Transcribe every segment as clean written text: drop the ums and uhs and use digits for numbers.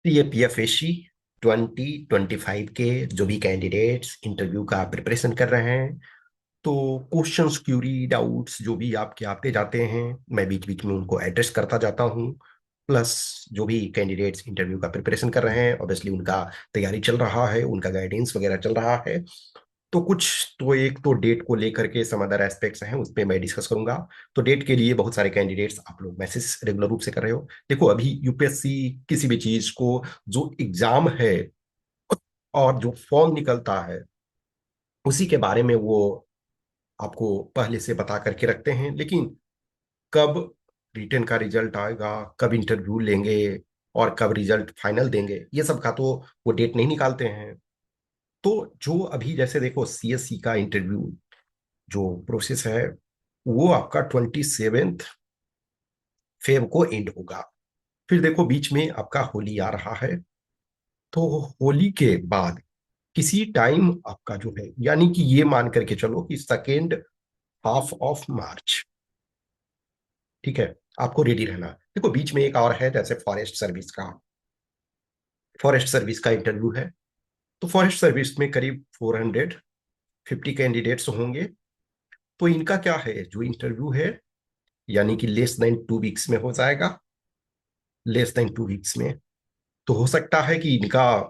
तो ये पीएफएससी 2025 के जो भी कैंडिडेट्स इंटरव्यू का प्रिपरेशन कर रहे हैं, तो क्वेश्चंस, क्यूरी, डाउट्स जो भी आपके आते जाते हैं, मैं बीच बीच में उनको एड्रेस करता जाता हूँ। प्लस जो भी कैंडिडेट्स इंटरव्यू का प्रिपरेशन कर रहे हैं, ऑब्वियसली उनका तैयारी चल रहा है, उनका गाइडेंस वगैरह चल रहा है। तो कुछ, तो एक तो डेट को लेकर के सम अदर एस्पेक्ट्स हैं, उस पर मैं डिस्कस करूंगा। तो डेट के लिए बहुत सारे कैंडिडेट्स आप लोग मैसेज रेगुलर रूप से कर रहे हो। देखो, अभी यूपीएससी किसी भी चीज को, जो एग्जाम है और जो फॉर्म निकलता है, उसी के बारे में वो आपको पहले से बता करके रखते हैं। लेकिन कब रिटर्न का रिजल्ट आएगा, कब इंटरव्यू लेंगे और कब रिजल्ट फाइनल देंगे, ये सब का तो वो डेट नहीं निकालते हैं। तो जो अभी जैसे देखो, सीएससी का इंटरव्यू जो प्रोसेस है, वो आपका 27 फेब को एंड होगा। फिर देखो, बीच में आपका होली आ रहा है। तो होली के बाद किसी टाइम आपका जो है, यानी कि ये मान करके चलो कि सेकेंड हाफ ऑफ मार्च, ठीक है, आपको रेडी रहना है। देखो, बीच में एक और है, जैसे फॉरेस्ट सर्विस का इंटरव्यू है। तो फॉरेस्ट सर्विस में करीब 450 कैंडिडेट्स होंगे। तो इनका क्या है, जो इंटरव्यू है, यानी कि लेस देन 2 वीक्स में हो जाएगा। लेस देन 2 वीक्स में तो हो सकता है कि इनका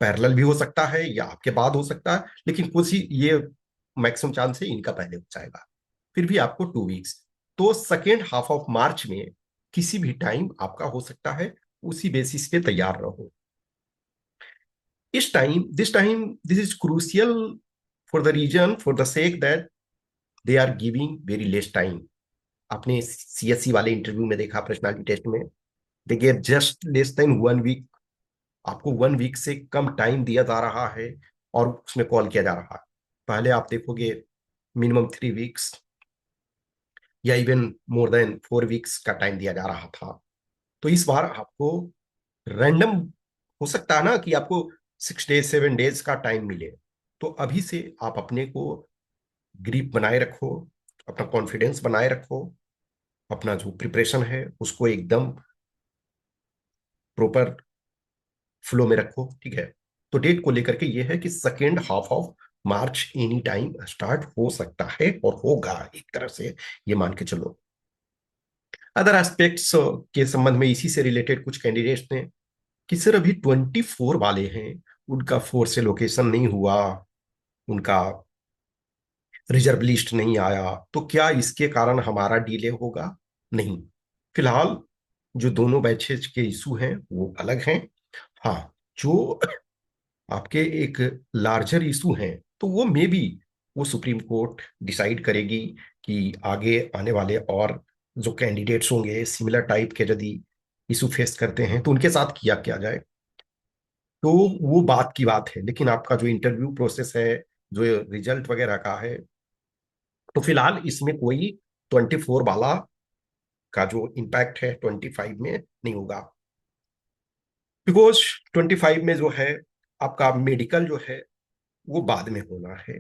पैरेलल भी हो सकता है या आपके बाद हो सकता है, लेकिन कुछ ही ये मैक्सिमम चांस है इनका पहले हो जाएगा। फिर भी आपको 2 वीक्स, तो सेकेंड हाफ ऑफ मार्च में किसी भी टाइम आपका हो सकता है। उसी बेसिस पे तैयार रहो। This is crucial for the reason, for the sake that they are giving very less time. आपने सीएससी वाले इंटरव्यू में देखा, पर्सनालिटी टेस्ट में, देखिए जस्ट लेस देन 1 वीक, आपको 1 वीक से कम टाइम दिया जा रहा है और उसमें कॉल किया जा रहा है। पहले आप देखोगे मिनिमम 3 वीक्स या इवन मोर देन 4 वीक्स का टाइम दिया जा रहा था। तो इस बार आपको रैंडम हो सकता है ना कि आपको 6 डेज 7 डेज का टाइम मिले। तो अभी से आप अपने को ग्रिप बनाए रखो, अपना कॉन्फिडेंस बनाए रखो, अपना जो प्रिपरेशन है उसको एकदम प्रॉपर फ्लो में रखो, ठीक है। तो डेट को लेकर के ये है कि second half of March any time start हो सकता है और होगा, एक तरह से ये मान के चलो। अदर एस्पेक्ट्स के संबंध में इसी से रिलेटेड कुछ कैंडिडेट्स ने कि सर अभी 24 वाले हैं, उनका फोर्स से लोकेशन नहीं हुआ, उनका रिजर्व लिस्ट नहीं आया, तो क्या इसके कारण हमारा डिले होगा? नहीं, फिलहाल जो दोनों बैचेज के इशू हैं वो अलग हैं। हाँ, जो आपके एक लार्जर इशू हैं, तो वो मे बी वो सुप्रीम कोर्ट डिसाइड करेगी कि आगे आने वाले और जो कैंडिडेट्स होंगे सिमिलर टाइप के, यदि इशू फेस करते हैं तो उनके साथ किया क्या जाए। तो वो बात की बात है, लेकिन आपका जो इंटरव्यू प्रोसेस है, जो रिजल्ट वगैरह का है, तो फिलहाल इसमें कोई 24 वाला का जो इम्पैक्ट है 25 में नहीं होगा। बिकॉज 25 में जो है आपका मेडिकल जो है वो बाद में होना है।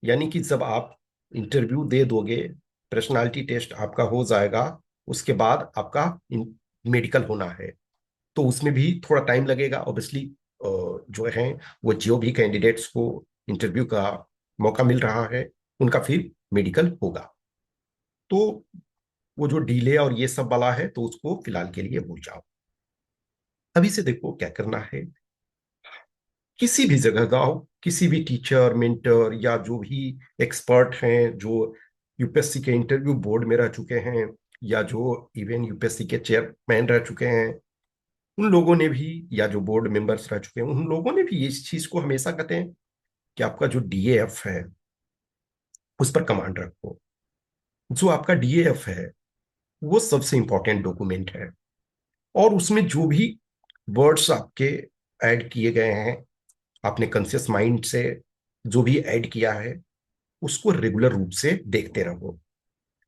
यानी कि जब आप इंटरव्यू दे दोगे, पर्सनालिटी टेस्ट आपका हो जाएगा, उसके बाद आपका मेडिकल होना है। तो उसमें भी थोड़ा टाइम लगेगा ऑब्वियसली। जो है वो जो भी कैंडिडेट्स को इंटरव्यू का मौका मिल रहा है, उनका फिर मेडिकल होगा। तो वो जो डीले और ये सब वाला है, तो उसको फिलहाल के लिए भूल जाओ। अभी से देखो क्या करना है। किसी भी जगह जाओ, किसी भी टीचर, मेंटर या जो भी एक्सपर्ट हैं, जो यूपीएससी के इंटरव्यू बोर्ड में रह चुके हैं या जो इवन यूपीएससी के चेयरमैन रह चुके हैं, उन लोगों ने भी, या जो बोर्ड मेंबर्स रह चुके हैं, उन लोगों ने भी इस चीज को हमेशा कहते हैं कि आपका जो डीएएफ है उस पर कमांड रखो। जो आपका डीएएफ है वो सबसे इंपॉर्टेंट डॉक्यूमेंट है, और उसमें जो भी वर्ड्स आपके ऐड किए गए हैं, आपने कॉन्शियस माइंड से जो भी ऐड किया है, उसको रेगुलर रूप से देखते रहो।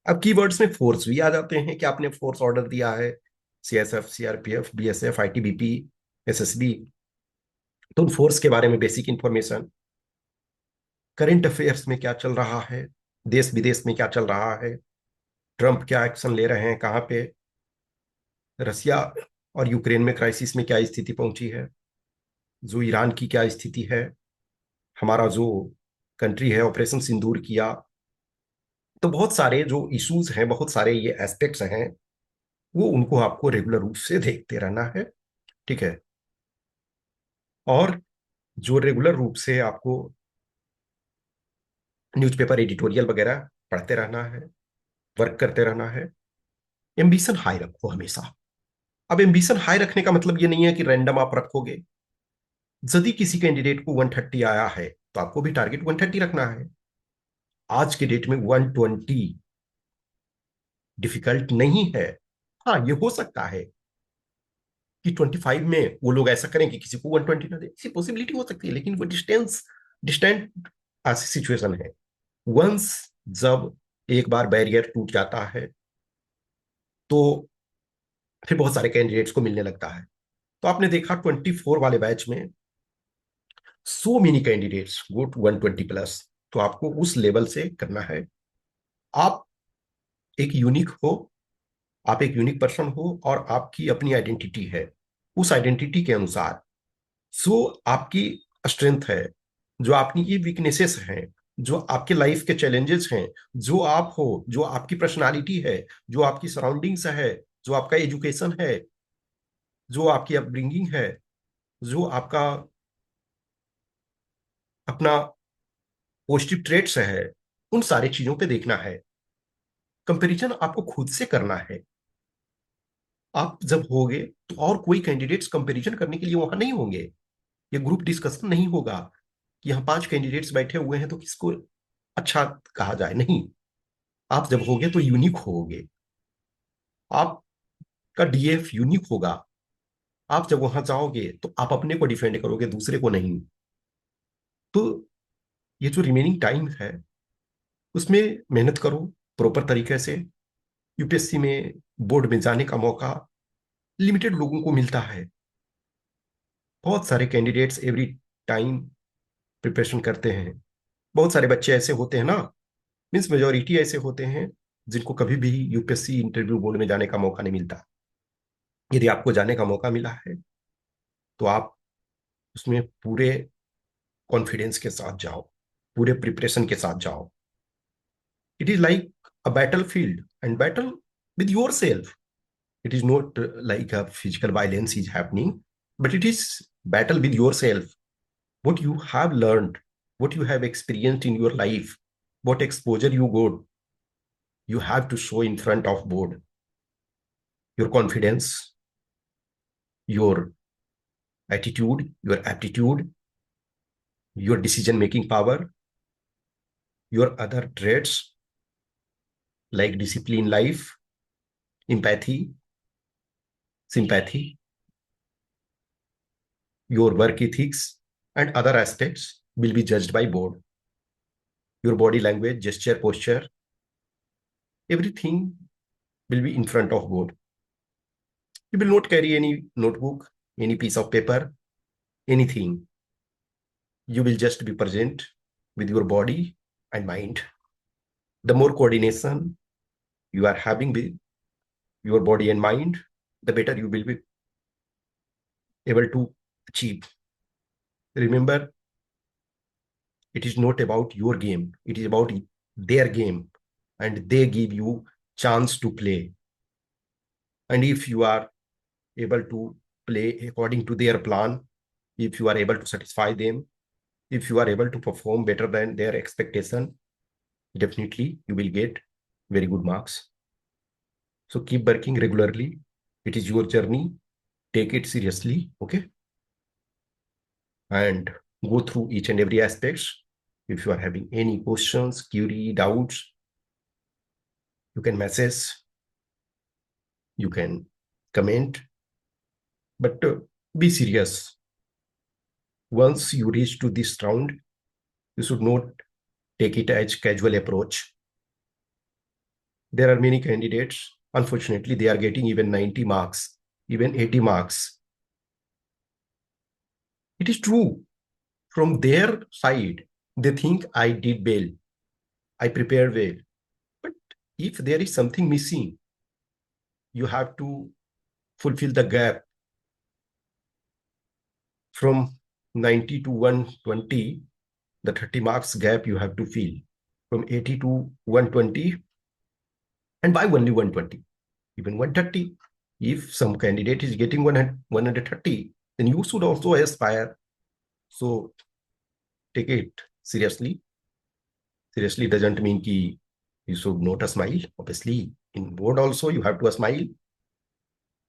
अब कीवर्ड्स में फोर्स भी आ जाते हैं कि आपने फोर्स ऑर्डर दिया है, CSF, CRPF, BSF, ITBP, SSB. तो उन फोर्स के बारे में बेसिक इंफॉर्मेशन, करंट अफेयर्स में क्या चल रहा है, देश विदेश में क्या चल रहा है, ट्रंप क्या एक्शन ले रहे हैं कहाँ पे, रसिया और यूक्रेन में क्राइसिस में क्या स्थिति पहुंची है, जो ईरान की क्या स्थिति है, हमारा जो कंट्री है ऑपरेशन सिंदूर किया। तो बहुत सारे जो इश्यूज हैं, बहुत सारे ये एस्पेक्ट्स हैं, वो उनको आपको रेगुलर रूप से देखते रहना है। ठीक है। और जो रेगुलर रूप से आपको न्यूज़पेपर एडिटोरियल वगैरह पढ़ते रहना है, वर्क करते रहना है। एम्बिशन हाई रखो हमेशा। अब एम्बिशन हाई रखने का मतलब ये नहीं है कि रैंडम आप रखोगे। यदि किसी कैंडिडेट को 130 आया है तो आपको भी टारगेट 130 रखना है। आज के डेट में 120 डिफिकल्ट नहीं है। हाँ, ये हो सकता है कि 25 में वो लोग ऐसा करें कि किसी को 120 ना दे, ऐसी पॉसिबिलिटी हो सकती है, लेकिन वो डिस्टेंट ऐसी सिचुएशन है। वंस जब एक बार बैरियर टूट जाता है तो फिर बहुत सारे कैंडिडेट्स को मिलने लगता है। तो आपने देखा 24 वाले बैच में so many candidates go to 120 plus. तो आपको उस लेवल से करना है। आप एक यूनिक हो, आप एक यूनिक पर्सन हो, और आपकी अपनी आइडेंटिटी है। उस आइडेंटिटी के अनुसार जो आपकी स्ट्रेंथ है, जो आपकी ये वीकनेसेस हैं, जो आपके लाइफ के चैलेंजेस हैं, जो आप हो, जो आपकी पर्सनालिटी है, जो आपकी सराउंडिंग्स है, जो आपका एजुकेशन है, जो आपकी अपब्रिंगिंग है, जो आपका अपना पॉजिटिव ट्रेट्स है, उन सारी चीजों पे देखना है। कंपैरिजन आपको खुद से करना है। आप जब होगे तो और कोई कैंडिडेट्स कंपैरिजन करने के लिए वहां नहीं होंगे। ये ग्रुप डिस्कशन नहीं होगा कि यहाँ 5 कैंडिडेट्स बैठे हुए हैं तो किसको अच्छा कहा जाए, नहीं। आप जब होगे तो यूनिक होगे। आपका डीएफ यूनिक होगा। आप जब वहां जाओगे तो आप अपने को डिफेंड करोगे, दूसरे को नहीं। तो ये जो रिमेनिंग टाइम है उसमें मेहनत करो प्रॉपर तरीके से। यूपीएससी में बोर्ड में जाने का मौका लिमिटेड लोगों को मिलता है। बहुत सारे कैंडिडेट्स एवरी टाइम प्रिपरेशन करते हैं। बहुत सारे बच्चे ऐसे होते हैं ना, मीन्स मेजोरिटी ऐसे होते हैं जिनको कभी भी यूपीएससी इंटरव्यू बोर्ड में जाने का मौका नहीं मिलता। यदि आपको जाने का मौका मिला है तो आप उसमें पूरे कॉन्फिडेंस के साथ जाओ, पूरे प्रिपरेशन के साथ जाओ। It is like a battle field and battle with your self. It is not like a physical violence is happening, but it is battle with yourself. What you have learned, what you have experienced in your life, what exposure you got, you have to show in front of board. Your confidence, your attitude, your aptitude, your decision making power, your other traits like discipline life, empathy, sympathy, your work ethics, and other aspects will be judged by board. Your body language, gesture, posture, everything will be in front of board. You will not carry any notebook, any piece of paper, anything. You will just be present with your body and mind. The more coordination you are having with your body and mind, the better you will be able to achieve. Remember, it is not about your game, it is about their game, and they give you chance to play. And if you are able to play according to their plan, if you are able to satisfy them, if you are able to perform better than their expectation, definitely you will get very good marks. So keep working regularly. It is your journey. Take it seriously, okay? And go through each and every aspects. If you are having any questions, query, doubts, you can message, you can comment, but be serious. Once you reach to this round, you should not take it as casual approach. There are many candidates. Unfortunately, they are getting even 90 marks, even 80 marks. It is true. From their side, they think I did well, I prepared well. But if there is something missing, you have to fulfill the gap. from 90 to 120, the 30 marks gap you have to fill. From 80 to 120, and why only 120? Even 130. If some candidate is getting 130, then you should also aspire. So take it seriously. Seriously doesn't mean ki you should not smile. Obviously, in board also you have to smile.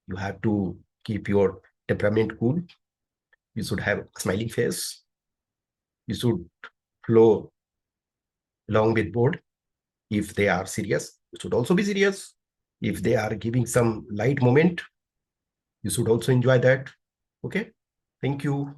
You have to keep your temperament cool. You should have a smiling face. You should flow along with board. If they are serious, you should also be serious. If they are giving some light moment, you should also enjoy that. Okay. Thank you.